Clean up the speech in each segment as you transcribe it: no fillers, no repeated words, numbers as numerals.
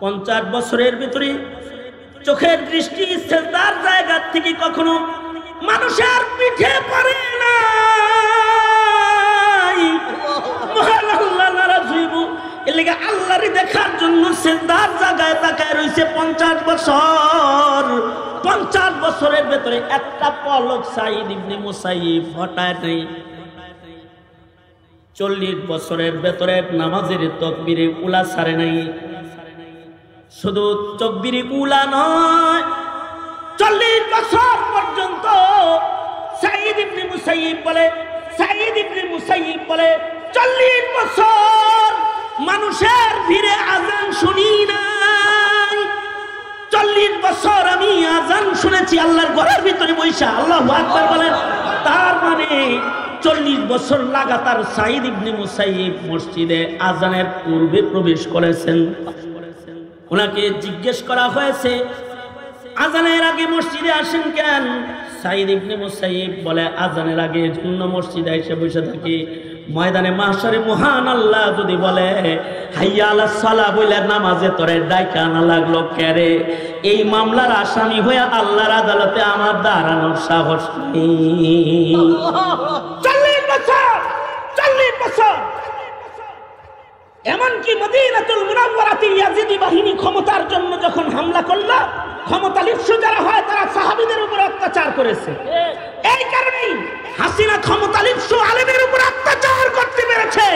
50 বছরের ভিতরে চোখের দৃষ্টি সিজদার জায়গা থেকে কখনো মানুষের পিঠে পড়ে না। মহান আল্লাহ নারাজ হইব, এর লাগি আল্লাহরে দেখার জন্য সিজদার জায়গায় তাকায় রইছে 50 বছর। 50 বছরের ভিতরে একটা পলক সাঈদ ইবনে মুসাইয়িব হটায় নাই। 40 বছরের ভেতরে নামাজের তাকবীরে উলা ছাড়ে নাই। শুধু তাকবীরে উলা নয়, 40 বছর পর্যন্ত সাঈদ ইবনে মুসাইয়িব বলে 40 বছর মানুষের ভিড়ে আজান শুনি নাই। 40 বছর আমি আজান শুনেছি আল্লাহর ঘরের ভিতরে বৈশা। আল্লাহু আকবার বলেন। তার মানে 40 বছর লাগাতার সাঈদ ইবনে মুসাইয়িব মসজিদে আজানের পূর্বে প্রবেশ করেছেন। ওনাকে জিজ্ঞেস করা হয়েছে, আজানের আগে মসজিদে আসেন কেন? সাঈদ ইবনে মুসাইয়িব বলে, আজানের আগে জন্য মসজিদে এসে বসে থাকি। ময়দানে মাহশরে মহান আল্লাহ যদি বলে হাইয়া আলাস সালাহ বলে নামাজে তোরে ডাইকা আনা লাগলো কেরে? এই মামলার আসামি হয়ে আল্লাহর আদালতে আমার দাঁড়ানোর সাহস নেই। 40 বছর এমনকি মদিনাতুল মুনাওয়ারাতে ইয়াজিদি বাহিনী ক্ষমতার জন্য যখন হামলা করলো, ক্ষমতা লিপ্সু যারা হয় তারা সাহাবীদের উপর অত্যাচার করেছে। এই কারণেই হাসিনা ক্ষমতা লিপ্সু আলেমের উপর অত্যাচার করতে পেরেছে।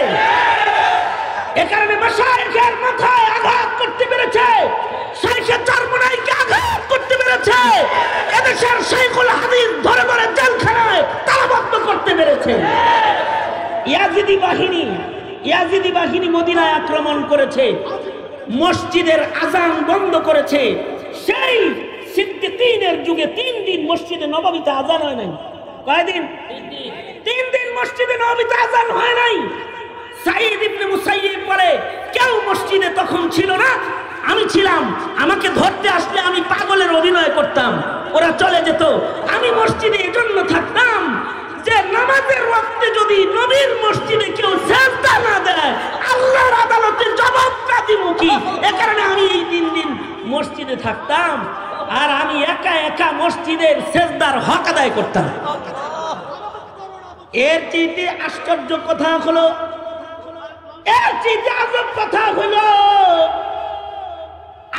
এই কারণে মাশায়েখের মাথায় আঘাত করতে পেরেছে, শাইখে চরমনাইকে আঘাত করতে পেরেছে, এদেশের শাইখুল হাদিস ধরে ধরে জেলখানায় তালাবদ্ধ করতে পেরেছে। ইয়াজিদি বাহিনী মদিনায় আক্রমণ করেছে, মসজিদের আজান বন্ধ করেছে। সেই সিদ্দিকীনের যুগে 3 দিন মসজিদে নববীতে আজান হয় নাই। কয়দিন? 3 দিন মসজিদে নববীতে আজান হয় নাই। সাঈদ ইবনে মুসাইয়িব বলে, কেউ মসজিদে তখন ছিল না, আমি ছিলাম। আমাকে ধরতে আসলে আমি পাগলের অভিনয় করতাম, ওরা চলে যেত। আমি মসজিদে এজন্য থাকতাম যে নামাজের ওয়াক্তে যদি নবীর মসজিদে কেউ সিজদা না দেয়, আল্লাহর আদালতে জবাবটা দিব কি? এ কারণে আমি এই 3 দিন মসজিদে থাকতাম, আর আমি একা একা মসজিদের সিজদার হক আদায় করতাম। এর চেয়ে আশ্চর্য কথা হলো, এর চেয়ে আজব কথা হলো,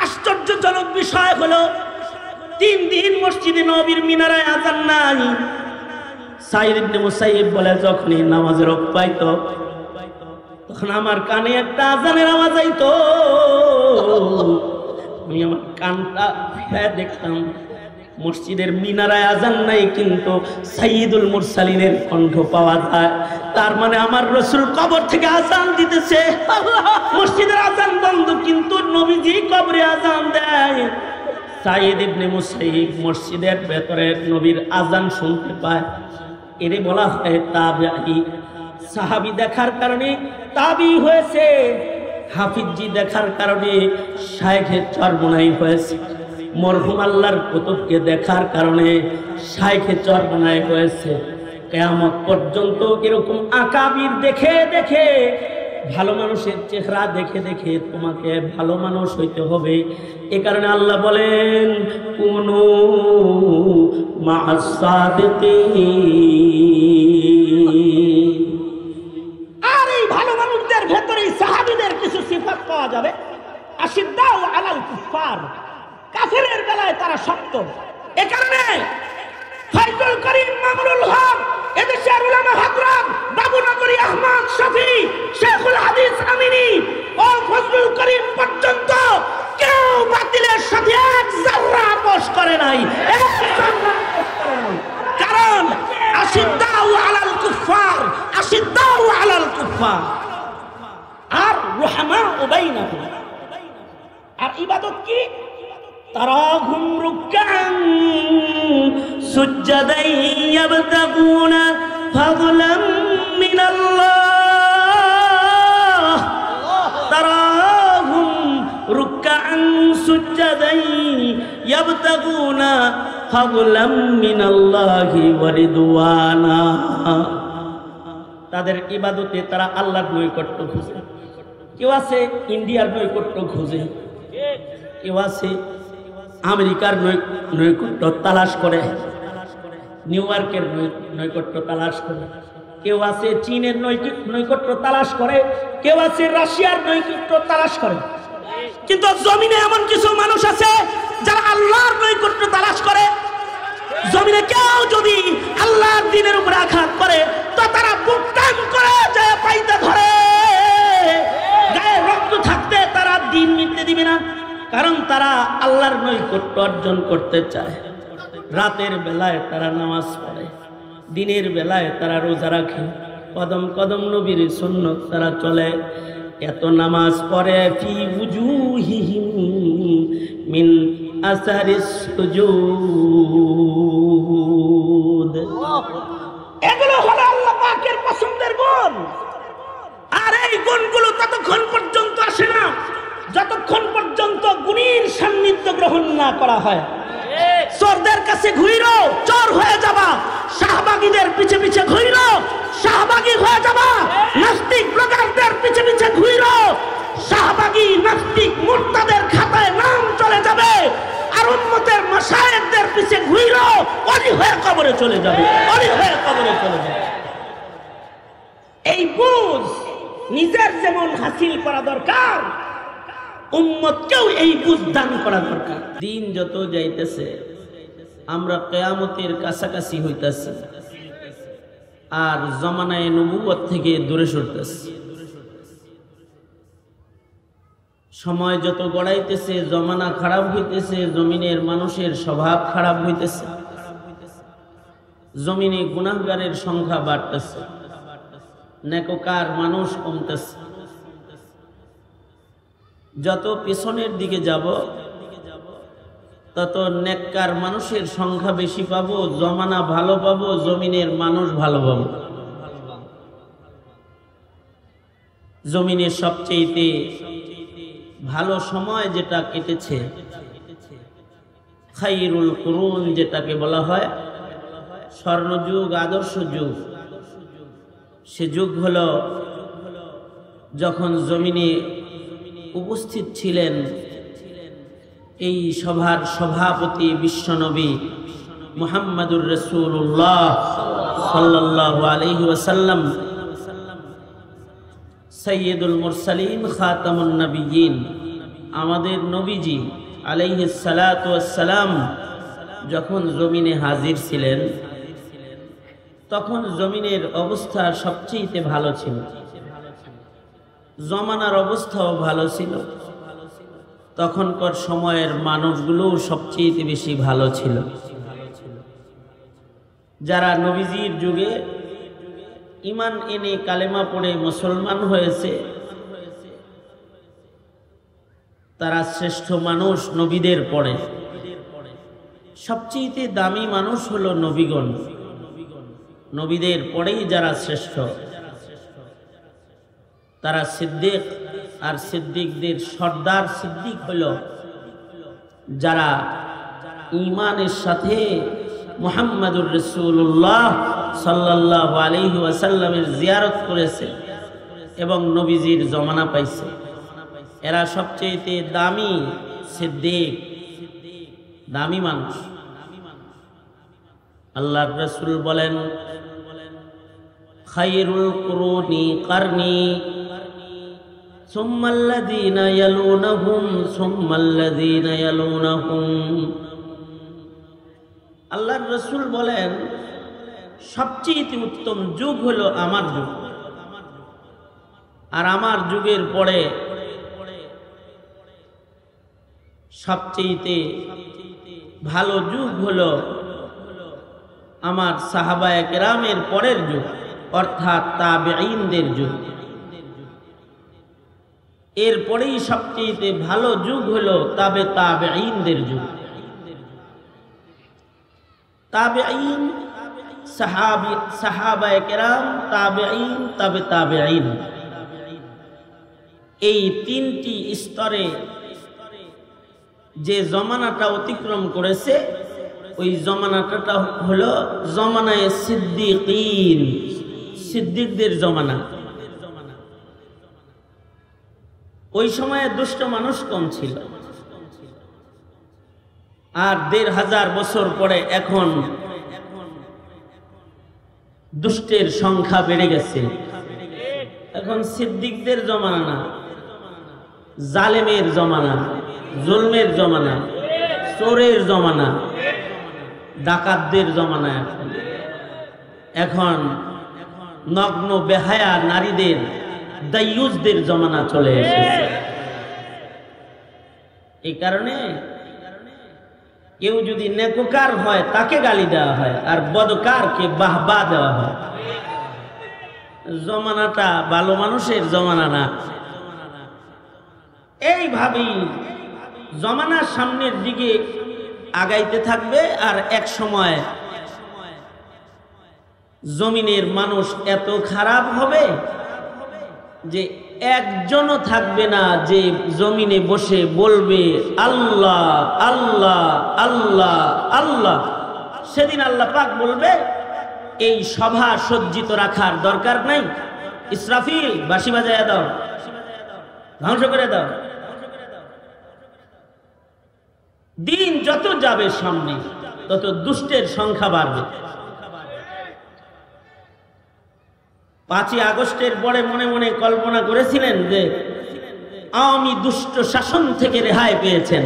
আশ্চর্যজনক বিষয় হলো 3 দিন মসজিদে নবীর মিনারায় আজান নাই। সাঈদ ইবনে মুসাইয়িব বলে, যখনই নামাজের ওয়াক্ত পাইতো তখন আমার কানে একটা আজানের আওয়াজ আইতো। আমি আমার কানটা ফিরে দেখতাম মসজিদের মিনারায় আজান নাই, কিন্তু সাইয়্যিদুল মুরসালিনের কণ্ঠ পাওয়া যায়। তার মানে আমার রাসূল কবর থেকে আজান দিতেছে। মসজিদের আজান বন্ধ, কিন্তু নবীজি কবরে আজান দেয়। সাঈদ ইবনে মুসাইয়িব মসজিদের ভেতরে নবীর আজান শুনতে পায়। এরে বলা হয় তাবিঈ। সাহাবী দেখার কারণে তাবিঈ হয়েছে, হাফিজি দেখার কারণে শাইখে চরমনাই হয়েছে, মরহুম আল্লাহর কুতুবকে দেখার কারণে শাইখে চরমনাই হয়েছে। কিয়ামত পর্যন্ত এরকম আকাবির দেখে দেখে, ভালো মানুষের চেহারা দেখে দেখে তোমাকে ভালো মানুষ হইতে হবে। এ কারণে আল্লাহ বলেন, কুনু মা'আস সাদিকিন। আর এই ভালো মানুষদের ভেতরে সাহাবীদের কিছু সিফাত পাওয়া যাবে। আশিদ্দাউ আলাল কুফার, কাফেরের বেলায় তারা শক্ত। এ কারণে ফাইজুল করিম মামুনুল হক, এদেশের উলামা হযরত বাবু নগরী আহমদ শফি, শেখুল হাদিস আমিনী ও ফজলুল করিম পর্যন্ত কেউ বাতিলের সাথে এক যারা আপোষ করে নাই। কারণ আশিদ্দাউ আলাল কুফার, আশিদ্দাউ আলাল কুফার আর রুহামাউ বাইনাহুম। আর ইবাদত কি? তারাহুম রুকআন সুজদান ইয়াবতাগুনা ফাদলাম মিনাল্লাহ। তারাহুম রুকআন সুজদান ইয়াবতাগুনা ফাদলাম মিনাল্লাহি ওয়া রিদওয়ানা। তাদের ইবাদতে তারা আল্লাহর নৈকট্য খুঁজে। কেউ আছে ইন্ডিয়ার নৈকট্য খুঁজে, কেউ আছে আমেরিকার নৈকট্য তালাশ করে, নিউ ইয়র্কের নৈকট্য তালাশ করে, কেউ আছে চীনের নৈকট্য তালাশ করে, কেউ আছে রাশিয়ার নৈকট্য তালাশ করে। কিন্তু জমিনে এমন কিছু মানুষ আছে যারা আল্লাহর নৈকট্য তালাশ করে। জমিনে কেউ যদি আল্লাহর দ্বীনের উপরে আঘাত করে তো তারা বুক টান করে যায় পাইতে ধরে, গায়ে রক্ত থাকতে তারা দ্বীন মিটতে দিবে না, কারণ তারা আল্লাহর নৈকট্য অর্জন করতে চায়। রাতের বেলায় তারা নামাজ পড়ে, দিনের বেলায় তারা রোজা রাখে, কদম কদম নবীর সুন্নত তারা চলে। এত নামাজ পড়ে ফি উজুহিহিম মিন আসারিস সুজুদ। এগুলো হলো আল্লাহ পাকের পছন্দের গুণ। আর এই গুণগুলো ততক্ষণ পর্যন্ত আসে না যতক্ষণ পর্যন্ত গুণীর সান্নিধ্য গ্রহণ না করা হয়। চোরদের কাছে ঘুইরো, চোর হয়ে যাবা। শাহবাগীদের পিছে পিছে ঘুইরো, শাহবাগী হয়ে যাবা। নাস্তিক ব্লগারদের পিছে পিছে ঘুইরো, শাহবাগী নাস্তিক মুরতাদের খাতায় নাম চলে যাবে। আর উম্মতের মাশায়েখদের পিছে ঘুইরো, অলি হয়ে কবরে চলে যাবে, অলি হয়ে কবরে চলে যাবে। এই বুঝ নিজের যেমন হাসিল করা দরকার, উম্মতকেও এই বুঝ দান করা দরকার। দিন যত যাইতেছে আমরা কিয়ামতের কাছাকাছি হইতাছি, আর জমানায়ে নবুয়ত থেকে দূরে সরতেছি। সময় যত গড়াইতেছে জমানা খারাপ হইতেছে, জমিনের মানুষের স্বভাব খারাপ হইতেছে, জমিনে গুনাহগারের সংখ্যা বাড়তেছে, নেককার মানুষ কমতেছে। যত পিছনের দিকে যাব তত নেককার মানুষের সংখ্যা বেশি পাবো, জমানা ভালো পাবো, জমিনের মানুষ ভালো পাবো। জমিনের সবচেয়ে ভালো সময় যেটা কেটেছে, খায়রুল কুরুন যেটাকে বলা হয় স্বর্ণযুগ, আদর্শ যুগ, সে যুগ হলো যখন জমিনে উপস্থিত ছিলেন এই সভার সভাপতি বিশ্বনবী মুহাম্মাদুর রাসূলুল্লাহ সাল্লাল্লাহু আলাইহি ওয়াসাল্লাম, সাইয়্যিদুল মুরসালিন খাতামুন নবিয়্যিন, আমাদের নবীজি আলাইহিস সালাতু ওয়াস সালাম যখন জমিনে হাজির ছিলেন তখন জমিনের অবস্থা সবচেয়ে ভালো ছিল, জমানার অবস্থাও ভালো ছিল, তখনকার সময়ের মানুষগুলো সবচেয়ে বেশি ভালো ছিল। যারা নবীজির যুগে ঈমান এনে কালেমা পড়ে মুসলমান হয়েছে তারা শ্রেষ্ঠ মানুষ নবীদের পরে। সবচেয়ে দামি মানুষ হলো নবীগণ, নবীদের পরেই যারা শ্রেষ্ঠ তারা সিদ্দিক, আর সিদ্দিকদের সর্দার সিদ্দিক হলো যারা ঈমানের সাথে মুহাম্মাদুর রাসূলুল্লাহ সাল্লাল্লাহু আলাইহি ওয়াসাল্লামের জিয়ারত করেছে এবং নবীজির জমানা পাইছে। এরা সবচেয়ে দামি সিদ্দিক, দামি মানুষ। আল্লাহর রাসূল বলেন, খায়রুল কুরুনি কারনি সুম্মাল্লাযীনা ইয়ালুনাহুম সুম্মাল্লাযীনা ইয়ালুনাহুম। আল্লাহর রাসূল বলেন সবচেয়ে উত্তম যুগ হলো আমার যুগ, আর আমার যুগের পরে সবচেয়ে ভালো যুগ হলো আমার সাহাবায়ে কেরামের পরের যুগ, অর্থাৎ তাবেঈনদের যুগ। এরপরেই সবচেয়ে ভালো যুগ হলো তাবেঈনদের যুগ। তাবেঈন, সাহাবায়ে কেরাম, তাবেঈন, তাবেঈন, এই তিনটি স্তরে যে জমানাটা অতিক্রম করেছে ওই জমানাটা হলো জমানায়ে সিদ্দিকিন, সিদ্দিকদের জমানা। ওই সময়ে দুষ্ট মানুষ কম ছিল, আর ১৫০০ বছর পরে এখন দুষ্টের সংখ্যা বেড়ে গেছে। এখন সিদ্দিকদের জমানা না, জালেমের জমানা, জুলমের জমানা, চোরের জমানা, ডাকাতদের জমানা। এখন নগ্ন বেহায়া নারীদের, দায়ুসদের জমানা চলে এসেছে। এই কারণে কেউ যদি নেককার হয় তাকে গালি দেওয়া হয়, আর বদকারকে বাহবা দেওয়া হয়। জমানাটা ভালো মানুষের জমানা না। এইভাবেই জমানার সামনের দিকে আগাইতে থাকবে। আর এক সময় জমিনের মানুষ এত খারাপ হবে যে একজনও থাকবে না যে জমিনে বসে বলবে আল্লাহ আল্লাহ আল্লাহ আল্লাহ। সেদিন আল্লাহ পাক বলবে এই সভা সজ্জিত রাখার দরকার নাই, ইসরাফিল বাঁশি বাজায় দাও, ধ্বংস করে দাও। দিন যত যাবে সামনে তত দুষ্টের সংখ্যা বাড়বে। ৫ই আগস্টের পরে মনে মনে কল্পনা করেছিলেন যে আওয়ামী দুষ্ট শাসন থেকে রেহাই পেয়েছেন,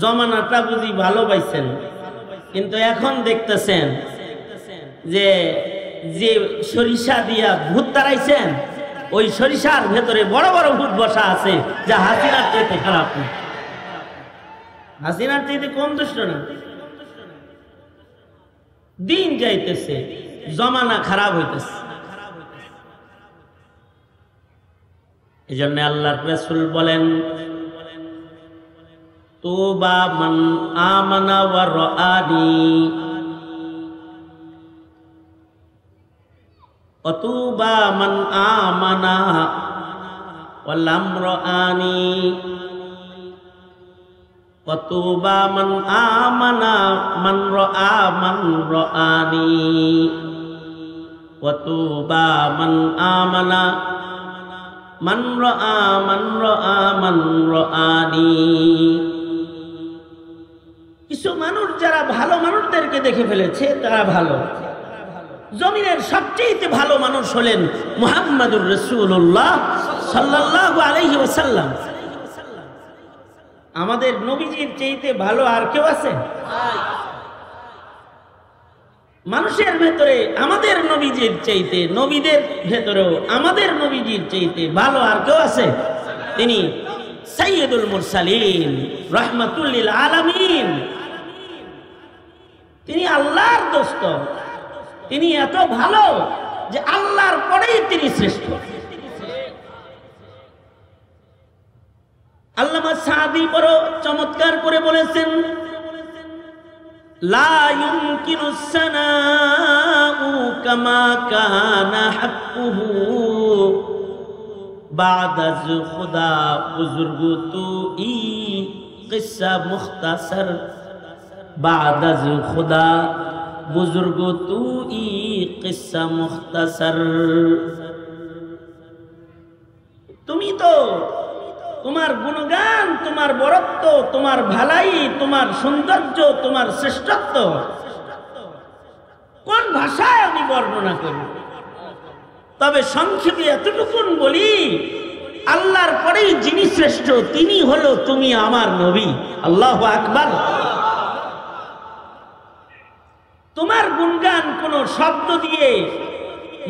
জমানাটা বুঝি ভালো পাইছেন। কিন্তু এখন দেখতেছেন যে যে সরিষা দিয়া ভূত তাড়াইছেন, ওই সরিষার ভেতরে বড় বড় ভূত বসা আছে, যা হাসিনার চাইতে খারাপ না, হাসিনার চাইতে কম দুষ্ট না। দিন যাইতেছে, জমানা খারাপ হইতেছে। এই জন্য আল্লাহর রাসূল বলেন তুবা মান আমানা ওয়া রাআনি অতুবা মান আমানা ওয়া লাম রাআনি অতুবা মান আমানা মান রাআ মান রাআনি অতুবা মান আমানা মান রাআ মান রাআ মান রাআনি। কিছু মানুষ যারা ভালো মানুষদেরকে দেখে ফেলেছে তারা ভালো। জমিনের সবচেয়ে ভালো মানুষ হলেন মুহাম্মদুর রাসূলুল্লাহ সাল্লাল্লাহু আলাইহি ওয়াসাল্লাম। আমাদের নবীজির চাইতে ভালো আর কেউ আছে? মানুষের ভেতরে আমাদের নবীজির চাইতে, নবীদের ভেতরেও আমাদের নবীজির চাইতে ভালো আর কেউ আছে? তিনি সাইয়্যিদুল মুরসালিন, রাহমাতুল লিল আলামিন। তিনি আল্লাহর দোস্ত। তিনি এত ভালো যে আল্লাহর পরেই তিনি শ্রেষ্ঠ। আল্লামা সাদি বড় চমৎকার করে বলেছেন লা ইউমকিনুস সানাউ কামা কানা হাক্কুহু বা'দাজ খুদা বুজুর্গ তু ই কিসসা মুখতাসার বা'দাজ খুদা বুজুর্গ তু ই কিসসা মুখতাসার। তুমি তো তোমার গুণগান, তোমার বরত্ব, তোমার ভালাই, তোমার সৌন্দর্য, তোমার শ্রেষ্ঠত্ব কোন ভাষায় আমি বর্ণনা করি? তবে সংক্ষেপে এতটুকুন বলি, আল্লাহর পরেই যিনি শ্রেষ্ঠ তিনি হলো তুমি আমার নবী। আল্লাহু আকবার। তোমার গুণগান কোন শব্দ দিয়ে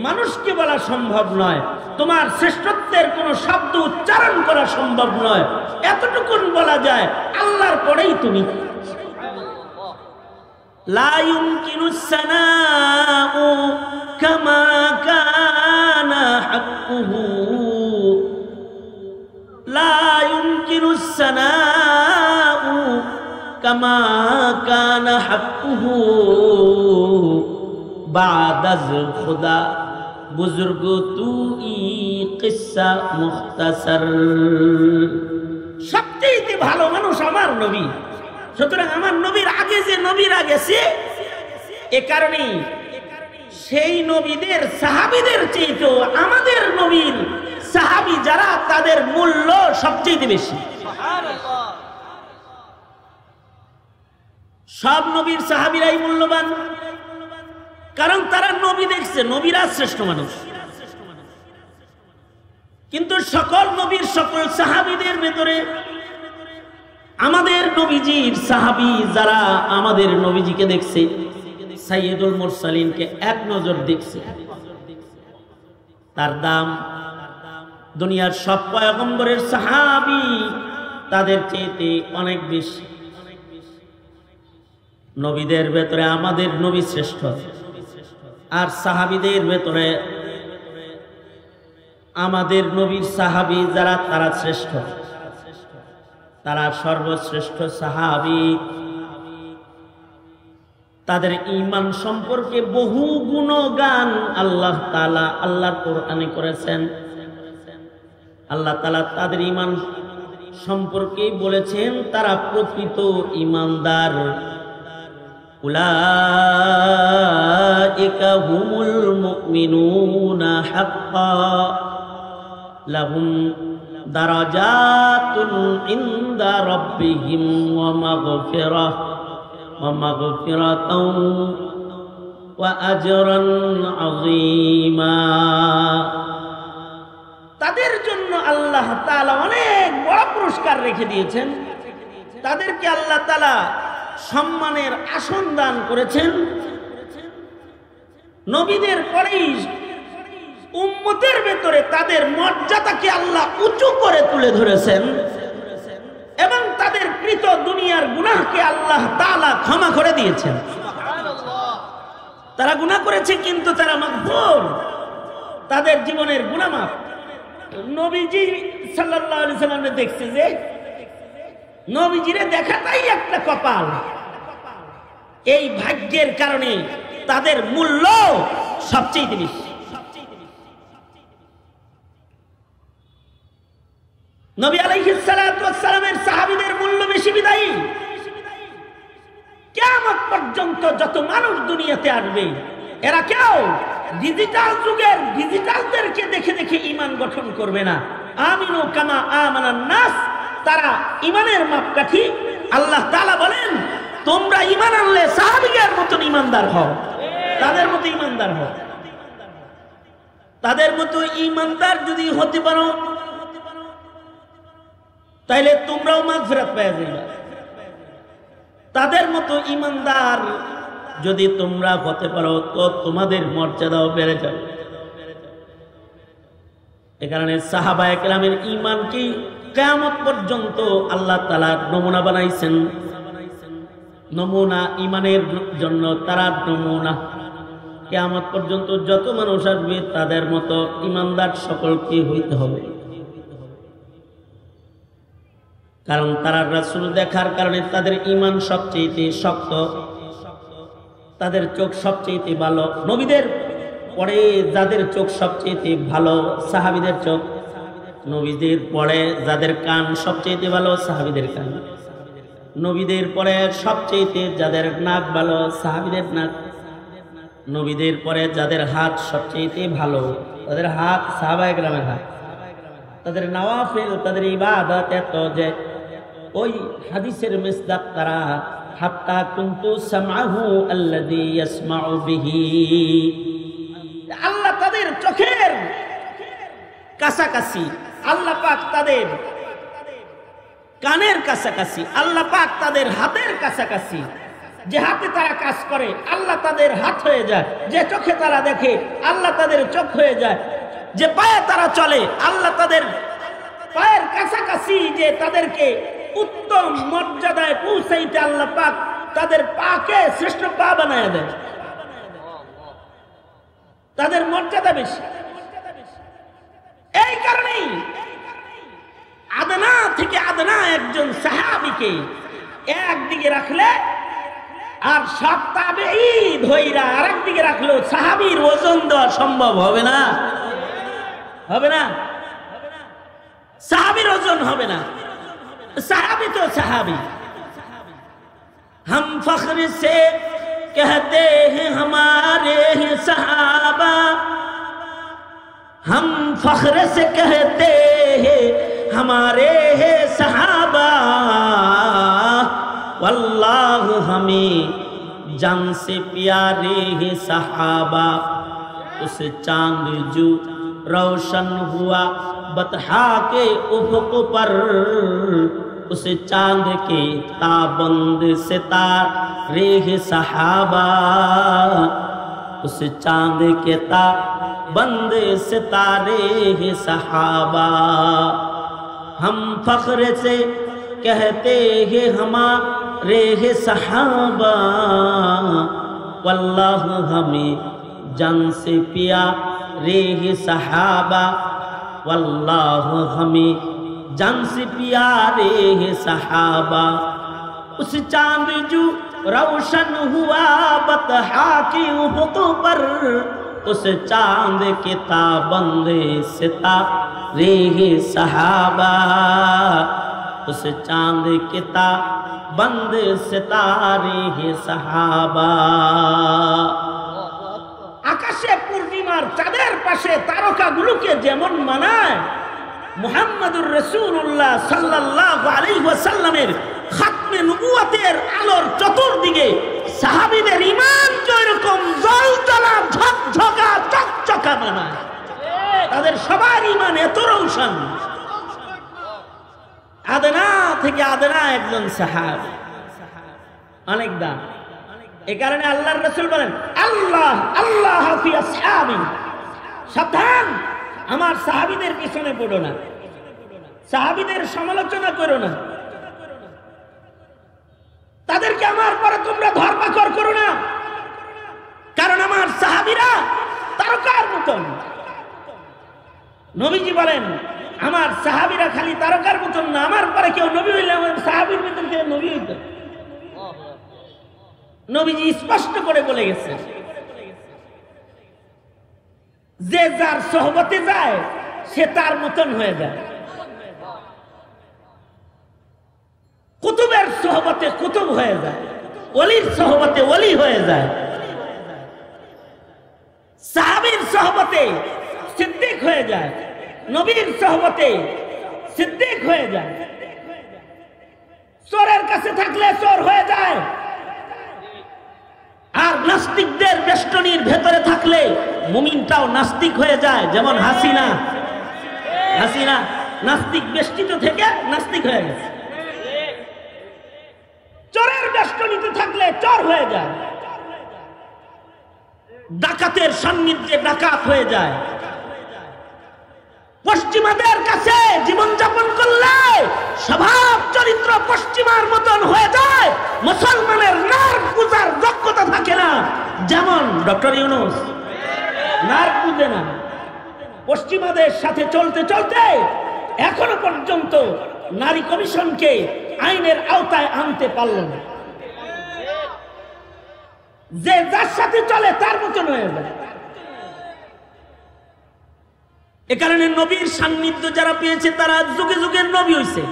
মানুষকে বলা সম্ভব নয়, তোমার শ্রেষ্ঠত্বের কোন শব্দ উচ্চারণ করা সম্ভব নয়। এতটুকুন বলা যায় আল্লাহর পরেই তুমি। লা ইউমকিনুস সানাউ কামা কানা হাক্কুহু লা ইউমকিনুস সানাউ কামা কানা হাক্কুহু বা'দাজ খুদা বুজুর্গ তু ই কিসসা মুখতাসার। সবচেয়ে ভালো মানুষ আমার নবী। সুতরাং আমার নবীর আগে যে নবীরা গেছে, এ কারণে সেই নবীদের সাহাবীদের চেয়েও আমাদের নবীর সাহাবী যারা, তাদের মূল্য সবচেয়ে বেশি। সব নবীর সাহাবীরাই মূল্যবান, কারণ তারা নবী দেখছে, নবীরা শ্রেষ্ঠ মানুষ। কিন্তু সকল নবীর সকল সাহাবীদের ভেতরে আমাদের নবীজির সাহাবী যারা আমাদের নবীজিকে দেখছে, সাইয়্যিদুল মুরসালিনকে এক নজর দেখছে, তার দাম দুনিয়ার সব পয়গম্বরের সাহাবী তাদের চেয়ে অনেক বেশি। নবীদের ভেতরে আমাদের নবী শ্রেষ্ঠ, আর সাহাবীদের ভেতরে আমাদের নবীর সাহাবী যারা তারা শ্রেষ্ঠ, তারা সর্বশ্রেষ্ঠ সাহাবী। তাদের ঈমান সম্পর্কে বহু গুণগান আল্লাহ তাআলা আল্লাহর কোরআনে করেছেন। আল্লাহ তাআলা তাদের ঈমান সম্পর্কে বলেছেন তারা প্রকৃত ঈমানদার। উলাইকা হুমুল মুমিনুনা হাক্কা লাহুম দারাজাতুন ইনদা রাব্বিহিম ওয়া মাগফিরাতাও ওয়া আজরান আযীমা। তাদের জন্য আল্লাহ তাআলা অনেক বড় পুরস্কার রেখে দিয়েছেন। তাদেরকে আল্লাহ তাআলা সম্মানের আসন দান করেছেন। নবীদের পরেই উম্মতের ভেতরে তাদের মর্যাদাকে আল্লাহ উঁচু করে তুলে ধরেছেন এবং তাদের কৃত দুনিয়ার গুনাহকে আল্লাহ তাআলা ক্ষমা করে দিয়েছেন। তারা গুনাহ করেছে কিন্তু তারা মাগফুর, তাদের জীবনের গুনাহ মাফ। নবীজি সাল্লাল্লাহু আলাইহি সাল্লাম দেখছে যে নবীজিরে দেখাটাই একটা কপাল। এই ভাগ্যের কারণে তাদের মূল্য সবচেয়ে বেশি। নবী আলাইহিস সালাতু ওয়াস সালামের সাহাবীদের মূল্য বেশি বিদায়ী। কিয়ামত পর্যন্ত যত মানুষ দুনিয়াতে আসবে এরা কেউ ডিজিটাল যুগের ডিজিটালদেরকে দেখে দেখে ঈমান গঠন করবে না। আমিনু কামা আমানান নাস, তারা ঈমানের মাপকাঠি। আল্লাহ তাআলা বলেন তোমরা ঈমান আনলে সাহাবীদের মতো ঈমানদার হও, তাদের মতো ঈমানদার হও। তাদের মতো ঈমানদার যদি হতে পারো তাইলে তোমরাও মাগফিরাত পেয়ে যাবে। তাদের মতো ঈমানদার যদি তোমরা হতে পারো তো তোমাদের মর্যাদাও বেড়ে যাবে। এ কারণে সাহাবায়ে কেরামের ঈমানকে কিয়ামত পর্যন্ত আল্লাহ তাআলা নমুনা বানাইছেন। নমুনা ঈমানের জন্য তারা নমুনা। কিয়ামত পর্যন্ত যত মানুষ আসবে তাদের মতো ঈমানদার সকলকে হইতে হবে, কারণ তারা রাসূল দেখার কারণে তাদের ঈমান সবচেয়ে শক্ত, তাদের চোখ সবচেয়ে ভালো। নবীদের পরে যাদের চোখ সবচেয়ে ভালো সাহাবীদের চোখ, নবীদের পরে যাদের কান সবচেয়ে ভালো সাহাবীদের কান, নবীদের পরে সবচেয়ে যাদের নাক ভালো সাহাবীদের নাক, নবীদের পরে যাদের হাত সবচেয়ে ভালো তাদের হাত সাহাবায়ে কেরামের হাত। তাদের নওয়াফিল, তাদের ইবাদত এত যে ওই হাদিসের মিসদাক তারা হাত্তা কুনতু সামআহু আল্লাযী ইয়াসমাউ বিহি। আল্লাহ তাদের চোখের কাছাকাছি, আল্লাহ পাক তাদের কানের কাছাকাছি, আল্লাহ পাক তাদের হাতের কাছাকাছি। যে হাতে তারা কাজ করে আল্লাহ তাদের হাত হয়ে যায়, যে চোখে তারা দেখে আল্লাহ তাদের চোখ হয়ে যায়, যে পায়ে তারা চলে আল্লাহ তাদের পায়ের কাছাকাছি। যে তাদেরকে উত্তম মর্যাদায় পৌঁছাইতে আল্লাহ পাক তাদের পাকে শ্রেষ্ঠ পা বানায় দেয়, তাদের মর্যাদা বেশি। এই কারণেই আদনা থেকে আদনা একজন সাহাবীকে একদিকে রাখলে আর সব তাবেঈ ধইরা আরেকদিকে রাখলেও সাহাবীর ওজন দেওয়া সম্ভব হবে না, হবে না। সাহাবীর ওজন হবে না। साहबी तो साहबी, हम फख्र से कहते हैं हमारे हैं सहाबा, हम फख्र से कहते हैं हमारे हैं सहाबा, वल्लाहु हमें जान से प्यारे हैं सहाबा उस चांद जो रोशन हुआ बतहा के उफ़क़ पर उस चांद के ताबंद सितारे हैं सहाबा उस चांद के ताबंद सितारे हैं सहाबा हम फ़ख्र से कहते हैं हमारे हैं सहाबा वल्लाह हमें जान से प्यारे हैं सहाबा वल्लाह हमें जान से प्यारे हैं सहाबा उस चांद जो रोशन हुआ बतहा के उफ़क़ पर उस चांद के ताबंद सितारे हैं सहाबा उस चांद के ताबंद सितारे हैं सहाबा আকাশে পূর্ণিমার চাঁদের পাশে তারকাগুলোকে যেমন মানায় মুহাম্মদুর রাসূলুল্লাহ সাল্লাল্লাহু আলাইহি ওয়াসাল্লামের খাতমে নবুয়তের আলোর চতুর্দিকে সাহাবীদের ঈমান যেরকম জ্বলজ্বলা ঝকঝকা চকচকা বানায় তাদের সবার ঈমান এত রৌশন আদনা থেকে আদনা একজন সাহাবী অনেক দাম এই কারণে আল্লাহর রাসূল বলেন আল্লাহ আল্লাহ ফি আসহাবি সাবধান আমার সাহাবীদের পিছনে পড়ো না সাহাবীদের সমালোচনা করো না তাদেরকে আমার পরে তোমরা ধর্মাকর করো না কারণ আমার সাহাবীরা তারকার মতন নবীজি বলেন আমার সাহাবীরা খালি তারকার মতন না আমার পরে কেউ নবী হইলে আমার সাহাবীর মতন কেউ নবী হইত নবীজি স্পষ্ট করে বলে গেছেন যে যার সোহবতে যায় সে তার মতন হয়ে যায় কুতুবের সোহবতে কুতুব হয়ে যায় ওলির সোহবতে ওলি হয়ে যায় সাহাবীর সোহবতে সিদ্দিক হয়ে যায় নবীর সোহবতে সিদ্দিক হয়ে যায় চোরের কাছে থাকলে চোর হয়ে যায় আর নাস্তিকদের বেষ্টনীর ভেতরে থাকলে মুমিনটাও নাস্তিক হয়ে যায় যেমন হাসিনা নাস্তিক বেষ্টিত থেকে নাস্তিক হয়ে গেছে চোরের বেষ্টনীতে থাকলে চোর হয়ে যায় ডাকাতের সান্নিধ্যে ডাকাত হয়ে যায় পশ্চিমাদের কাছে জীবনযাপন করলে স্বভাব চরিত্র পশ্চিমার মতন হয়ে যায় মুসলমানের নার্ভ পূজার যোগ্যতা থাকে না যেমন ডক্টর ইউনূস নার্ভ পূজে না পশ্চিমাদের সাথে চলতে চলতে এখনো পর্যন্ত নারী কমিশনকে আইনের আওতায় আনতে পারল না যে যার সাথে চলে তার মতন হয়ে যায় এ কারণে নবীর সান্নিধ্য যারা পেয়েছে তারা যুগে যুগের নবী হইছে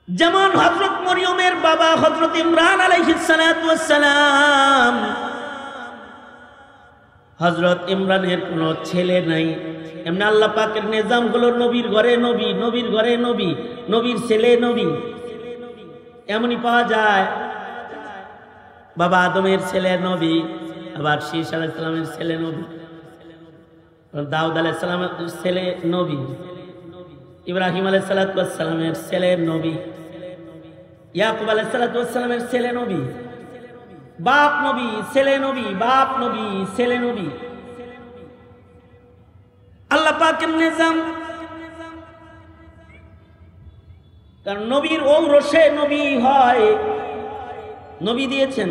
যেমন হযরত মরিয়মের বাবা হযরত ইমরান আলাইহিস সালাতু ওয়াস সালাম হযরত ইমরানের কোনো ছেলে নাই এমনি আল্লাহ পাকের নিজাম হলো নবীর ঘরে নবী নবীর ঘরে নবী নবীর ছেলে নবী এমনই পাওয়া যায় বাবা আদমের ছেলে নবী আবার শীস আলাইহিস সালামের ছেলে নবী দাউদ আলাইহিস সালামের ছেলে নবী ইব্রাহিম আলাইহিস সালামের ছেলে নবী ইয়াকুব আলাইহিস সালামের ছেলে নবী বাপ নবী ছেলে নবী বাপ নবী ছেলে নবী আল্লাহ পাকের নিজাম কারণ নবীর ঔরসে নবী হয় নবী দিয়েছেন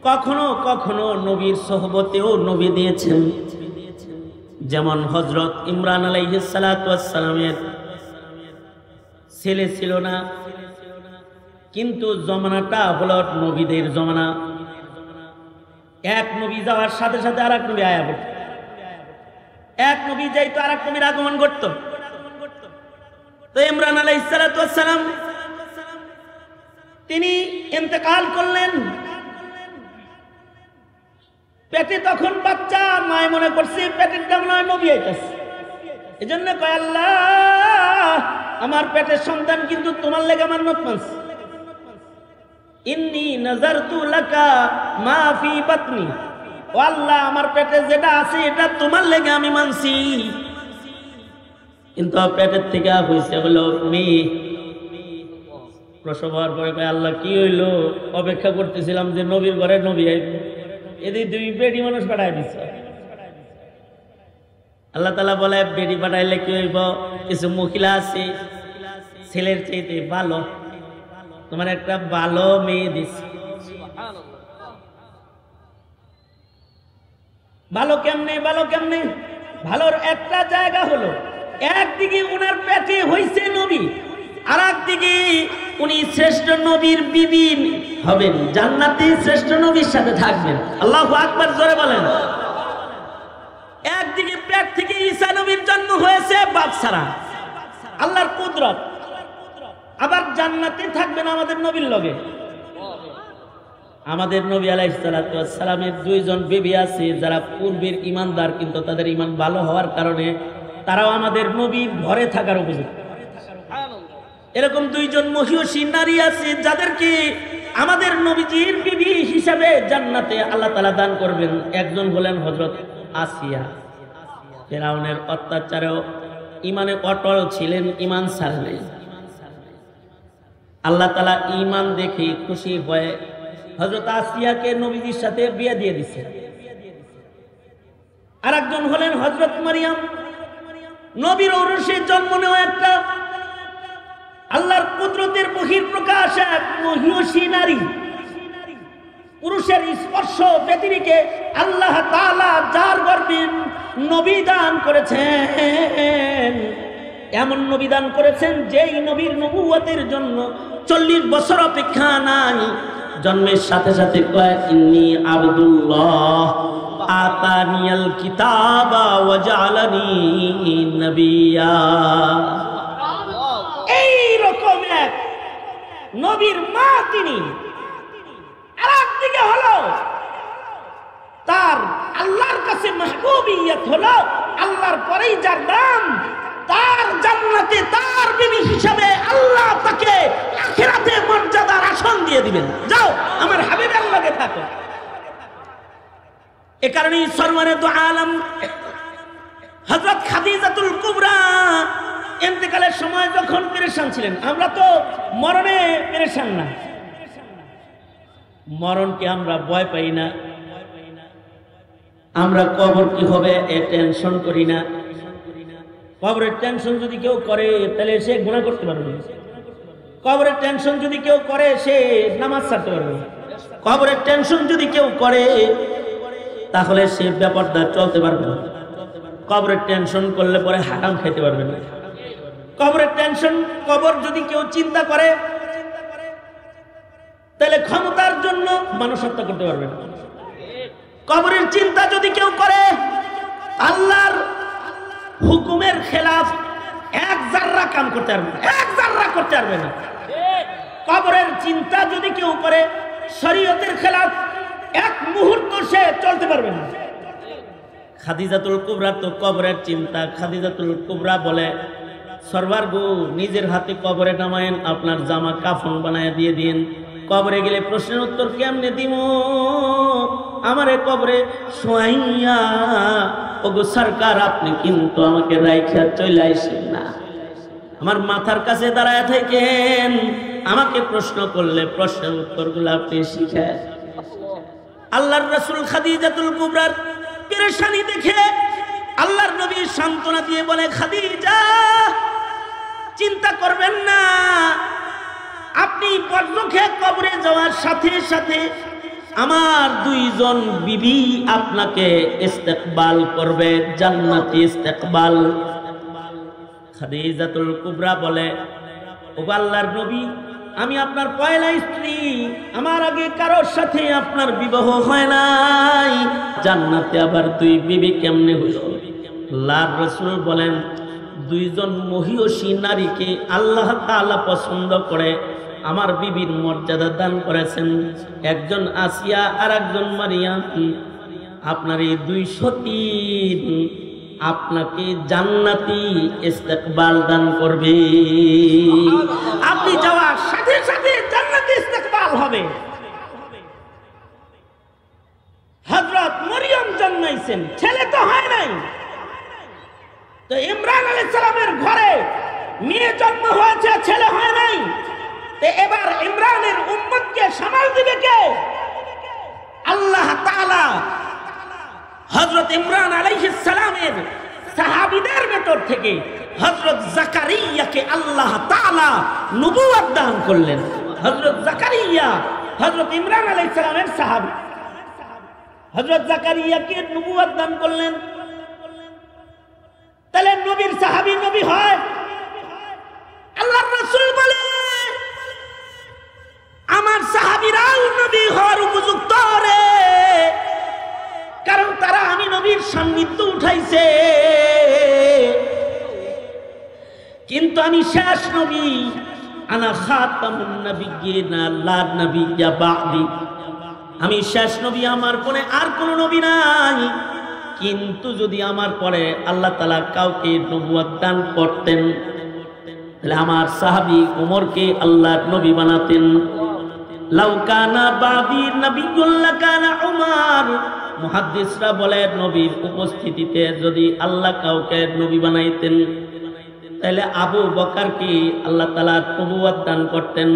কখনো কখনো নবীর সোহবতেও নবী দিয়েছেন যেমন হযরত ইমরান আলাইহিস সালাতু ওয়াস সালামের ছেলে ছিল না কিন্তু জমানাটা হলো নবীদের জমানা এক নবী যাওয়ার সাথে সাথে আরেক নবী আয়া পড়ত এক নবী যাইতো আরেক নবীর আগমন করত তো ইমরান আলাইহিস সালাতু ওয়াস সালাম তিনি ইন্তেকাল করলেন পেটে তখন বাচ্চা মায় মনে করছে পেটের মনে হয় নবী আইতাছে এজন্য কয় আল্লাহ আমার পেটের সন্তান কিন্তু তোমার লেগে আমার মত মানছে ইন্নী নাযারতু লাকা মা ফি বাতনি, ও আল্লাহ আমার পেটে যেটা আছে এটা তোমার লেগে আমি মানছি। কিন্তু পেটের থেকে হইছে হলো মেয়ে। প্রসব হওয়ার পরে আল্লাহ কি হইলো, অপেক্ষা করতেছিলাম যে নবীর ঘরে নবী আইব, এদিকে দুই বেডি মানুষ পাঠাই দিচ্ছে। আল্লাহ তাআলা বলে বেডি পাঠাইলে কি হইব, কিছু মহিলা আছে ছেলের চাইতে ভালো, তোমার একটা ভালো মেয়ে দিচ্ছে। ভালো কেমনে, ভালো কেমনে? ভালোর একটা জায়গা হলো একদিকে উনার পেটে হইছে নবী, আর একদিকে উনি শ্রেষ্ঠ নবীর বিবি হবেন, জান্নাতে শ্রেষ্ঠ নবীর সাথে থাকবেন। আল্লাহু আকবার, জোরে বলেন। একদিকে পেট থেকে ঈসা নবীর জন্ম হয়েছে বাপ ছাড়া, আল্লাহর কুদরত। আবার জান্নাতে থাকবেন আমাদের নবীর লগে। আমাদের নবী আলাইহিস সালাতু ওয়াস সালামের দুইজন বিবি আছে যারা পূর্বের ঈমানদার, কিন্তু তাদের ঈমান ভালো হওয়ার কারণে তারাও আমাদের নবীর ঘরে থাকার উপযুক্ত। এরকম দুইজন মহিয়সী নারী আছে যাদেরকে আমাদের নবীজির বিবি হিসাবে জান্নাতে আল্লাহ তাআলা দান করবেন। একজন হলেন হযরত আসিয়া, ফিরআউনের অত্যাচারেও ঈমানে অটল ছিলেন, ঈমান ছাড়লেন। আল্লাহ তাআলা ঈমান দেখে খুশি হয়ে হযরত আসিয়াকে নবীজির সাথে বিয়ে দিয়ে দিয়েছে। আর একজন হলেন হযরত মারিয়াম, নবীর ঔরসে জন্ম নেওয়া একটা আল্লাহর কুদরতের বহিঃপ্রকাশ, এক মহিয়সী নারী। পুরুষের স্পর্শ পৃথিবীকে আল্লাহ তাআলা যার গর্ভে নবী দান করেছেন, এমন নবী দান করেছেন যেই নবীর নবুয়তের জন্য 40 বছর অপেক্ষা নাই। জন্মের সাথে সাথে কয় ইন্নী আবদুল্লাহ আতানিয়াল কিতাবা ওয়া জাআলানি নবিয়্যা। এই রকম এক নবীর মা তিনি। আর একদিকে হলো তার আল্লাহর কাছে মাহবুবিয়ত হলো, আল্লাহর পরেই যার দাম, তার জান্নাতে তার বিবি হিসাবে আল্লাহ তাকে আখিরাতে মর্যাদার আসন দিয়ে দিবেন। যাও আমার হাবিবের লগে থাকো। এ কারণেই সরওয়ারে দু আলম হযরত খাদিজাতুল কুবরা ইন্তেকালের সময় যখন পেরেশান ছিলেন, আমরা তো মরণে পেরেশান না, মরণকে আমরা ভয় পাই না, আমরা কবর কি হবে এ টেনশন করি না। কবরের টেনশন যদি কেউ করে তাহলে সে গুনাহ করতে পারবে না। কবরের টেনশন যদি কেউ করে সে নামাজ ছাড়তে পারবে না। কবরের টেনশন যদি কেউ করে তাহলে সে বেপরদা চলতে পারবে না। কবরের টেনশন করলে পরে হারাম খেতে পারবে না। কবরের টেনশন, কবর যদি কেউ চিন্তা করে তাহলে ক্ষমতার জন্য মানুষ হত্যা করতে পারবে না। কবরের চিন্তা যদি কেউ করে আল্লাহর হুকুমের খেলাফ এক জাররা কাম করতে পারবে না, এক জাররা করতে পারবে না। কবরের চিন্তা যদি কেউ করে শরীয়তের খেলাফ এক মুহূর্ত সে চলতে পারবে না। খাদিজাতুল কুবরা তো কবরের চিন্তা। খাদিজাতুল কুবরা বলে সরওয়ার গো নিজের হাতে কবরে নামায়েন, আপনার জামা কাফন বানায় দিয়ে দিন। কবরে গেলে প্রশ্নের উত্তর কেমনে দিব, আমারে কবরে শোয়াইয়া। ওগো সরকার আপনি কিন্তু আমাকে রাইখা চলে আইসেন না, আমার মাথার কাছে দাঁড়ায় থাকেন, আমাকে প্রশ্ন করলে প্রশ্নের উত্তরগুলো আপনি শিখেন। আল্লাহর রাসূল খাদিজাতুল কুবরার পেরেশানি দেখে আল্লাহর নবী সান্ত্বনা দিয়ে বলে, খাদিজা চিন্তা করবেন না, আপনি পরলোকে কবরে যাওয়ার সাথে সাথে আমার দুইজন বিবি আপনাকে ইস্তেকবাল করবে, জান্নাতি ইস্তেকবাল। খাদিজাতুল কুবরা বলে, ও আল্লাহর নবী আমি আপনার পয়লা স্ত্রী, আমার আগে কারোর সাথে আপনার বিবাহ হয় নাই, জান্নাতে আবার দুই বিবি কেমনে হইল? আল্লাহর রাসূল বলেন, দুইজন মহিয়সী নারীকে আল্লাহ তাআলা পছন্দ করে আমার বিবির মর্যাদা দান করেছেন, একজন আসিয়া আর একজন মারিয়াম। আপনার এই দুই সতী আপনাকে জান্নাতি ইস্তেকবাল দান করবে। আপনি যাওয়ার সাথে সাথে জান্নাতি ইস্তেকবাল কাল হবে। হযরত মরিয়ম জন্মাইছেন, ছেলে তো হয় নাই। তো ইমরান আলাইহিস সালামের ঘরে মেয়ে জন্ম হয়েছে, ছেলে হয় নাই। তো এবার ইমরানের উম্মতকে সামাল দিবে কে? আল্লাহ তাআলা হযরত ইমরান আলাইহিস সালামের সাহাবীদের ভেতর থেকে হযরত জাকারিয়াকে আল্লাহ তাআলা নবুয়ত দান করলেন। হযরত জাকারিয়া হযরত ইমরান আলাইহিস সালামের সাহাবী, হযরত জাকারিয়াকে নবুয়ত দান করলেন। তাহলে নবীর সাহাবী নবী হয়। আল্লাহর রাসূল বলে আমার সাহাবীরাও নবী হওয়ার উপযুক্ত রে, কারণ তারা আমি নবীর সান্নিধ্য উঠাইছে। কিন্তু আমি শেষ নবী, আনা খাতামুন নাবিয়্যিনা লা নাবিয়্যা বা'দি, আমি শেষ নবী, আমার পরে আর কোন নবী নাই। কিন্তু যদি আমার পরে আল্লাহ তাআলা কাউকে নবুয়ত দান করতেন, তাহলে আমার সাহাবী ওমরকে আল্লাহর নবী বানাতেন। লাউ কানা বা'দি নাবিয়্যুন লাকানা উমর, মুহাদ্দিসরা বলে নবীর উপস্থিতিতে যদি আল্লাহ কাউকে নবী বানাইতেন, তাহলে আবু বকরকে আল্লাহ তাআলা নবুয়ত দান করতেন।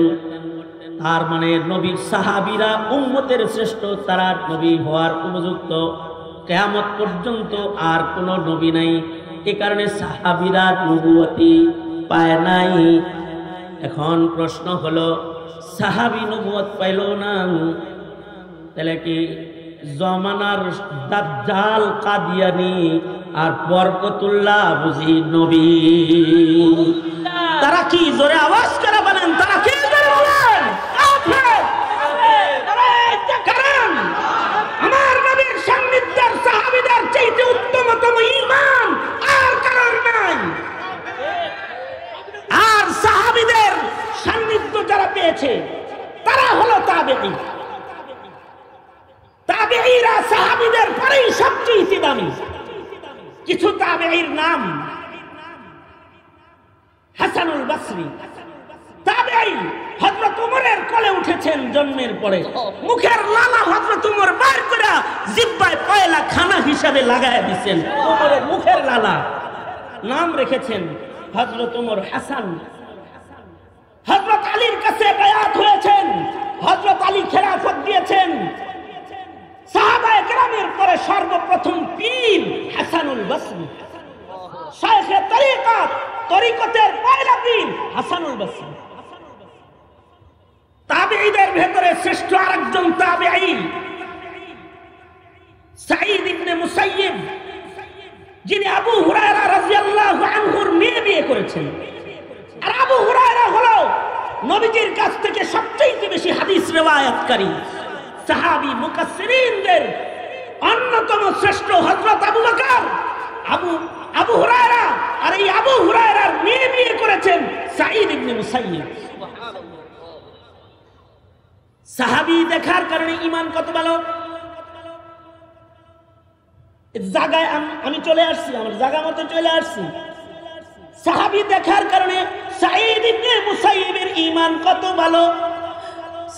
তার মানে নবীর সাহাবীরা উম্মতের শ্রেষ্ঠ, তারা নবী হওয়ার উপযুক্ত। কিয়ামত পর্যন্ত আর কোনো নবী নাই, এই কারণে সাহাবীরা নবুয়তি পায় নাই। এখন প্রশ্ন হলো, সাহাবী নবুয়ত পাইল না, তাহলে কি জমানার দাজ্জাল কাদিয়ানি আর বরকতুল্লাহ বুঝি নবী? তারা কি? জোরে আওয়াজ করে বলেন, তারা কি জোরে বলেন? কারণ আমার নবীর সান্নিধ্যের সাহাবীদের চাইতে উত্তমতম ঈমান আর কারোর নাই। আর সাহাবীদের সান্নিধ্য যারা পেয়েছে তারা হলো তাবেঈ। তাবেঈরা সাহাবীদের পরেই সবচেয়ে দামি। কিছু তাবেঈর নাম হাসানুল বসরি তাবেঈ, হযরত ওমরের কোলে উঠেছেন জন্মের পরে, মুখের লালা হযরত ওমর বাইর করে জিহ্বায় পয়লা খানা হিসাবে লাগায় দিয়েছেন। ওমরের মুখের লালা, নাম রেখেছেন হযরত ওমর হাসান। হযরত আলীর কাছে বায়াত হয়েছেন, হযরত আলী খেলাফত দিয়েছেন। সাহাবায়ে কেরামের পরে সর্বপ্রথম পীর হাসানুল বসরি, শায়েখে তরিকত, তরিকতের পয়লা পীর হাসানুল বসরি। তাবেঈদের ভেতরে শ্রেষ্ঠ আরেকজন তাবেঈ সাঈদ ইবনে মুসাইয়িব, যিনি আবু হুরায়রা রাদিয়াল্লাহু আনহুর মেয়ে বিয়ে করেছেন। আর আবু হুরায়রা হলো নবীজির কাছ থেকে সবচেয়ে বেশি হাদিস রিওয়ায়াতকারী সাহাবী মুকাসসিরিনদের অন্যতম শ্রেষ্ঠ হযরত আবু বকর, আবু হুরায়রা। আর এই আবু হুরায়রার মেয়ে বিয়ে করেছেন সাঈদ ইবনে মুসাইয়িব। সাহাবী দেখার কারণে ঈমান কত ভালো। জায়গায় আমি চলে আসছি, আমার জায়গা মতো চলে আসছি। সাহাবী দেখার কারণে সাঈদ ইবনে মুসাইয়িবের ঈমান কত ভালো।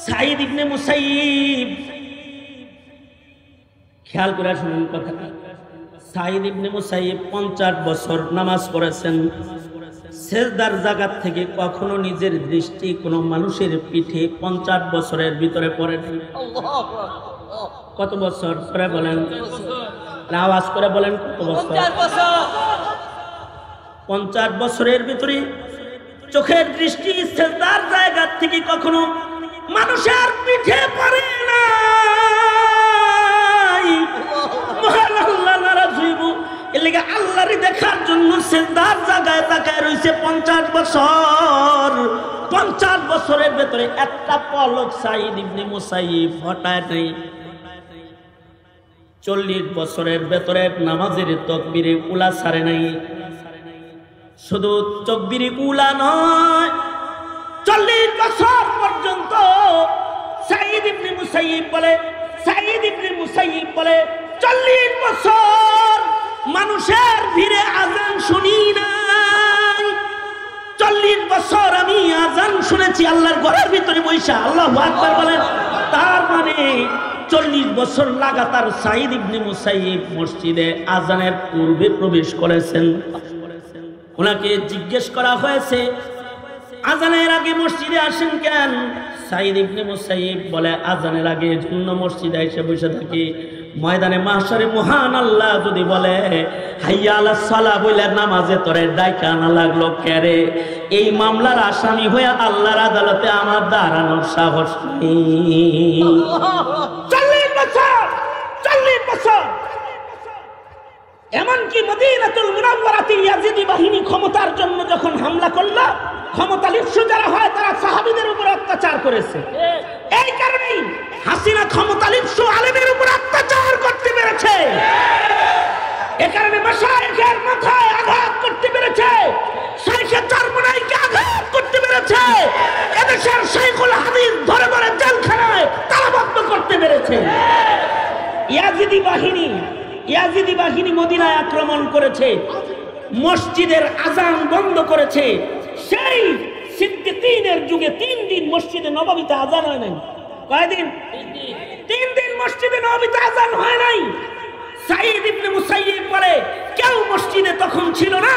সাঈদ ইবনে মুসাইয়িব, খেয়াল করে শুনুন কথাটা। সাঈদ ইবনে মুসাইয়িব 50 বছর নামাজ পড়েছেন। সেজদার জায়গা থেকে কখনো নিজের দৃষ্টি কোনো মানুষের পিঠে 50 বছরের ভিতরে পড়ে নাই। কত বছর পরে বলেন? আওয়াজ করে বলেন, কত বছর? 50 বছরের ভিতরে চোখের দৃষ্টি সেজদার জায়গা থেকে কখনো মানুষের পিঠে পড়ে নাই। মহান আল্লাহ নারাজ হইব, এর লাগি আল্লাহরে দেখার জন্য সেজদার জায়গায় তাকায় রইছে 50 বছর। 50 বছরের ভেতরে একটা পলক সাঈদ ইবনে মুসাইয়িব হটায় নাই। 40 বছরের ভেতরে নামাজের তাকবীরে উলা ছাড়ে নাই। শুধু তাকবীরে উলা নয়, 40 বছর পর্যন্ত সাঈদ ইবনে মুসাইয়িব বলে, 40 বছর মানুষের ভিড়ে আজান শুনি নাই। 40 বছর আমি আজান শুনেছি আল্লাহর ঘরের ভিতরে বৈশা আল্লাহু আকবার বলেন। তার মানে 40 বছর লাগাতার সাঈদ ইবনে মুসাইয়িব মসজিদে আজানের পূর্বে প্রবেশ করেছেন। ওনাকে জিজ্ঞেস করা হয়েছে আজানের আগে মসজিদে আসেন কেন? সাঈদ ইবনে মুসাইয়িব বলে আজানের আগে এজন্য মসজিদে এসে বসে থাকি, ময়দানে মাহশারে মহান আল্লাহ যদি বলে হাইয়া আলাস সালাহ বলে নামাজে তোরে ডাইকা আনা লাগলো কেরে? এই মামলার আসামি হয়ে আল্লাহর আদালতে আমার দাঁড়ানোর সাহস নেই। 40 বছর এমনকি মদিনাতুল মুনাওয়ারাতে ইয়াজিদি বাহিনী ক্ষমতার জন্য যখন হামলা করলো, ক্ষমতা লিপ্সু যারা হয় তারা সাহাবীদের উপর অত্যাচার করেছে। এই কারণেই হাসিনা ক্ষমতা লিপ্সু আলেমের উপর অত্যাচার করতে পেরেছে। এ কারণে মাশায়েখের মাথায় আঘাত করতে পেরেছে, শাইখে চরমনাইকে আঘাত করতে পেরেছে, এদেশের শাইখুল হাদিস ধরে ধরে জেলখানায় তালাবদ্ধ করতে পেরেছে। ইয়াজিদি বাহিনী মদিনায় আক্রমণ করেছে, মসজিদের আজান বন্ধ করেছে। সেই সিদ্দিকীনের যুগে 3 দিন মসজিদে নববীতে আজান হয় নাই। কয়দিন? 3 দিন মসজিদে নববীতে আজান হয় নাই। সাঈদ ইবনে মুসাইয়িব বলে কেউ মসজিদে তখন ছিল না,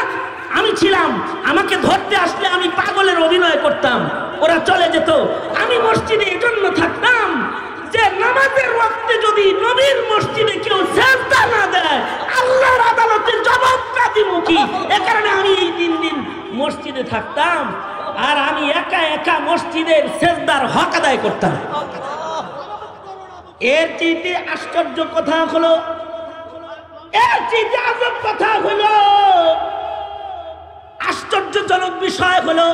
আমি ছিলাম। আমাকে ধরতে আসলে আমি পাগলের অভিনয় করতাম, ওরা চলে যেত। আমি মসজিদে এজন্য থাকতাম যে নামাজের ওয়াক্তে যদি নবীর মসজিদে কেউ সিজদা না দেয় আল্লাহর আদালতে জবাবটা দিব কি? এ কারণে আমি এই 3 দিন মসজিদে থাকতাম, আর আমি একা একা মসজিদের সিজদার হক আদায় করতাম। এর চেয়ে আশ্চর্য কথা হলো, এর চেয়ে আজব কথা হলো, আশ্চর্যজনক বিষয় হলো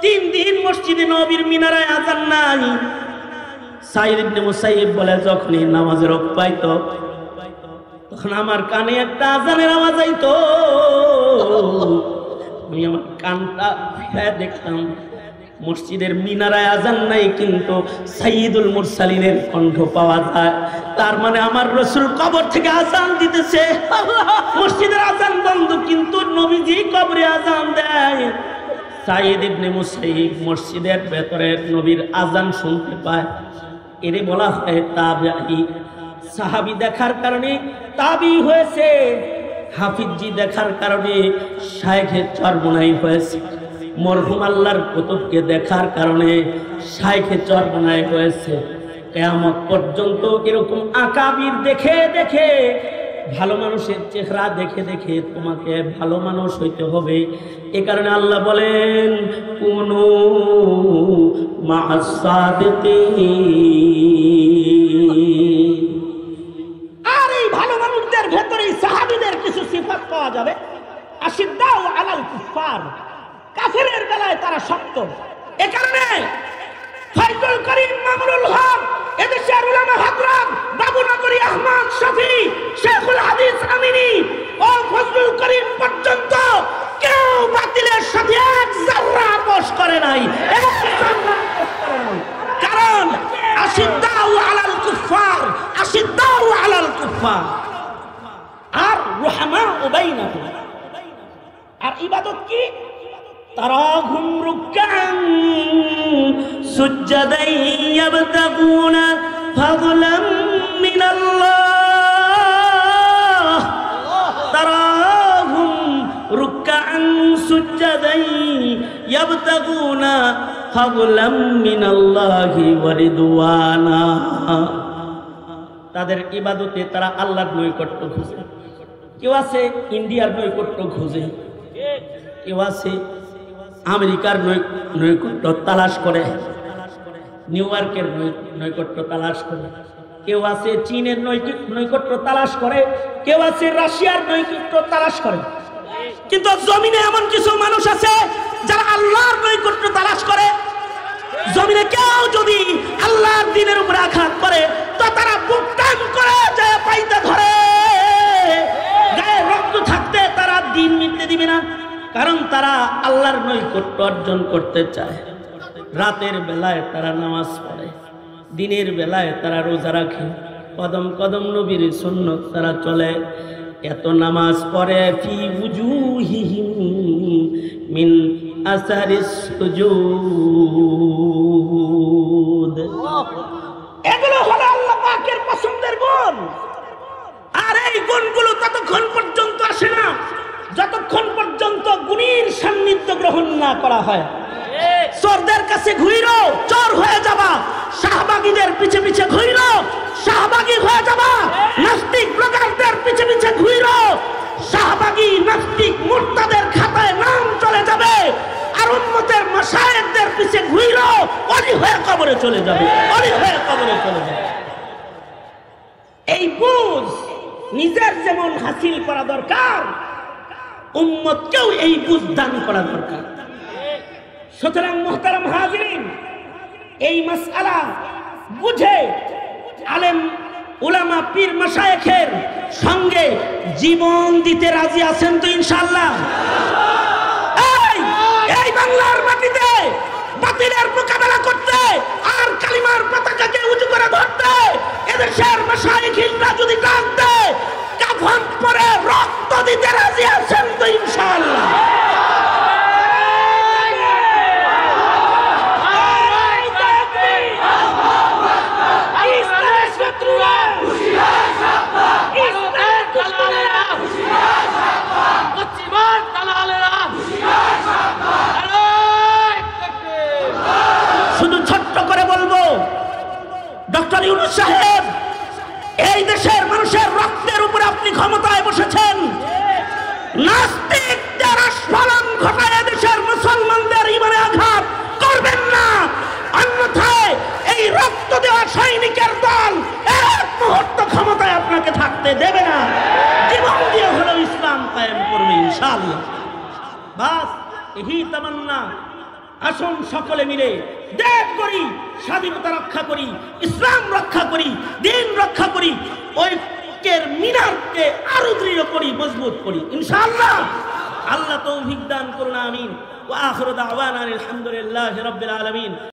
3 দিন মসজিদে নবীর মিনারায় আজান নাই। সাঈদ ইবনে মুসাইয়িব বলে যখনই নামাজের ওয়াক্ত পাইতো তখন আমার কানে একটা আজানের আওয়াজ আইতো, আমি আমার কানটা ফিরে দেখতাম মসজিদের মিনারায় আজান নাই, কিন্তু সাইয়্যিদুল মুরসালিনের কণ্ঠ পাওয়া যায়। তার মানে আমার রাসূল কবর থেকে আজান দিতেছে। মসজিদের আজান বন্ধ কিন্তু নবীজি কবরে আজান দেয়। সাঈদ ইবনে মুসাইয়িব মসজিদের ভেতরে নবীর আজান শুনতে পায়। এরে বলা হয় তাবিঈ। সাহাবী দেখার কারণে তাবিঈ হয়েছে, হাফিজি দেখার কারণে শাইখে চরমনাই হয়েছে, মরহুম আল্লাহর কুতুবকে দেখার কারণে শাইখে চরমনাই হয়েছে। কিয়ামত পর্যন্ত এরকম আকাবির দেখে দেখে, ভালো মানুষের চেহারা দেখে দেখে তোমাকে ভালো মানুষ হইতে হবে। এ কারণে আল্লাহ বলেন কুনু মা'আস সাদিকিন। আর এই ভালো মানুষদের ভেতরেই সাহাবীদের কিছু সিফাত পাওয়া যাবে। আশিদ্দাউ আলাল কুফার, কাফেরের বেলায় তারা শক্ত। এ কারণে ফায়জুল করিম মামুনুল হক, এদেশের উলামা হযরত বাবু নগরী আহমদ শফি, শেখুল হাদিস আমিনী ও ফজলুল করিম পর্যন্ত কেউ বাতিলের সাথে এক যারা আপোষ করে নাই। কারণ আশিদ্দাউ আলাল কুফার, আশিদ্দাউ আলাল কুফার আর রুহামাউ বাইনাহুম। আর ইবাদত কি? তারাহুম রুকআন সুজদান ইয়াবতাগুনা ফাদলাম মিনাল্লাহ, তারাহুম রুকআন সুজদান ইয়াবতাগুনা ফাদলাম মিনাল্লাহি ওয়া রিদওয়ানা। তাদের ইবাদতে তারা আল্লাহর নৈকট্য খুঁজে। কেউ আছে ইন্ডিয়ার নৈকট্য খুঁজে, কেউ আছে আমেরিকার নৈকট্য তালাশ করে, নিউ ইয়র্কের নৈকট্য তালাশ করে, কেউ আছে চীনের নৈকট্য তালাশ করে, কেউ আছে রাশিয়ার নৈকট্য তালাশ করে। কিন্তু জমিনে এমন কিছু মানুষ আছে যারা আল্লাহর নৈকট্য তালাশ করে। জমিনে কেউ যদি আল্লাহর দ্বীনের উপর আঘাত করে তো তারা বুক টান করে যায় পাইতে ধরে, গায়ে রক্ত থাকতে তারা দিন মিটতে দিবে না। কারণ তারা আল্লাহর নৈকট্য অর্জন করতে চায়। রাতের বেলায় তারা নামাজ পড়ে, দিনের বেলায় তারা রোজা রাখে, কদম কদম নবীর সুন্নত তারা চলে। এত নামাজ পড়ে ফি উজুহিহিম মিন আসারিস সুজুদ। এগুলো হলো আল্লাহ পাকের পছন্দের গুণ। আর এই গুণগুলো ততক্ষণ পর্যন্ত আসে না যতক্ষণ পর্যন্ত গুণীর সান্নিধ্য গ্রহণ না করা হয়। চোরদের কাছে ঘুইরো, চোর হয়ে যাবা। শাহবাগীদের পিছে পিছে ঘুইরো, শাহবাগী হয়ে যাবা। নাস্তিক ব্লগারদের পিছে পিছে ঘুইরো, শাহবাগী নাস্তিক মুর্তাদের খাতায় নাম চলে যাবে। আর উম্মতের মাশায়েখদের পিছে ঘুইরো, অলি হয়ে কবরে চলে যাবে, অলি হয়ে কবরে চলে যাবে। এই বুঝ নিজের যেমন হাসিল করা দরকার, উম্মতকেও এই বুঝ দান করা দরকার। সুতরাং মুহতারাম হাজিরিন, এই মাসআলা বুঝে আলেম উলামা পীর মাশায়েখের সঙ্গে জীবন দিতে রাজি আছেন তো ইনশাআল্লাহ? এই বাংলার মাটিতে বাতিলের মোকাবেলা করতে আর কালিমার পতাকাকে উঁচু করে ধরতে এদেশের মাশায়েখরা যদি ডাক দেয়, কাফন পরে রক্ত দিতে রাজি আছেন তো ইনশাআল্লাহ? শুধু ছোট্ট করে বলবো, ডক্টর ইউনূস সাহেব, এই দেশের মানুষের রক্তের উপরে আপনি ক্ষমতায় বসেছেন। নাস্তিকদের আস্ফালন ঘটায় দেশের মুসলমানদের ঈমানে আঘাত করবেন না, অন্যথায় এই রক্ত দেওয়া সৈনিকের দল এক মুহূর্ত ক্ষমতায় আপনাকে থাকতে দেবে না। জীবন দিয়ে হলেও ইসলাম কায়েম করবে ইনশাআল্লাহ। বাস এই তামান্না। আসুন সকলে মিলে দেশ করি, স্বাধীনতা রক্ষা করি, ইসলাম রক্ষা করি, দিন রক্ষা করি, ঐক্যের মিনারকে আরো দৃঢ় করি, মজবুত করি ইনশাআল্লাহ। আল্লাহ তৌফিক দান করুন, আমিন। ওয়া আখিরু দাওয়ানা আলহামদুলিল্লাহি রাব্বিল আলামিন।